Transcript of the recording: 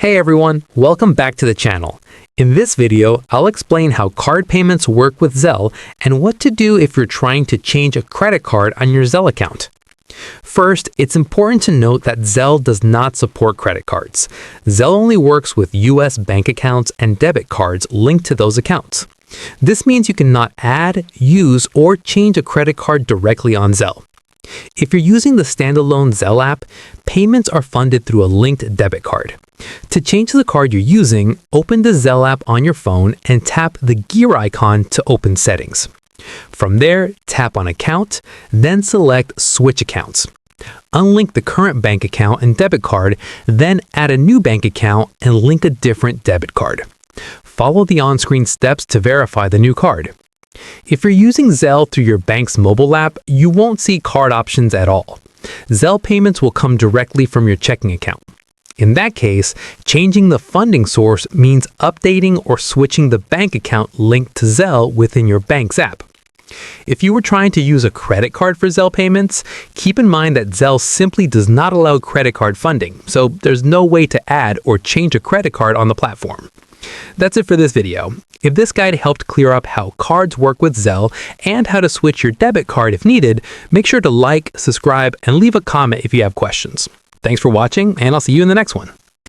Hey everyone, welcome back to the channel. In this video, I'll explain how card payments work with Zelle and what to do if you're trying to change a credit card on your Zelle account. First, it's important to note that Zelle does not support credit cards. Zelle only works with US bank accounts and debit cards linked to those accounts. This means you cannot add, use, or change a credit card directly on Zelle. If you're using the standalone Zelle app, payments are funded through a linked debit card. To change the card you're using, open the Zelle app on your phone and tap the gear icon to open settings. From there, tap on Account, then select Switch Accounts. Unlink the current bank account and debit card, then add a new bank account and link a different debit card. Follow the on-screen steps to verify the new card. If you're using Zelle through your bank's mobile app, you won't see card options at all. Zelle payments will come directly from your checking account. In that case, changing the funding source means updating or switching the bank account linked to Zelle within your bank's app. If you were trying to use a credit card for Zelle payments, keep in mind that Zelle simply does not allow credit card funding, so there's no way to add or change a credit card on the platform. That's it for this video. If this guide helped clear up how cards work with Zelle and how to switch your debit card if needed, make sure to like, subscribe, and leave a comment if you have questions. Thanks for watching, and I'll see you in the next one.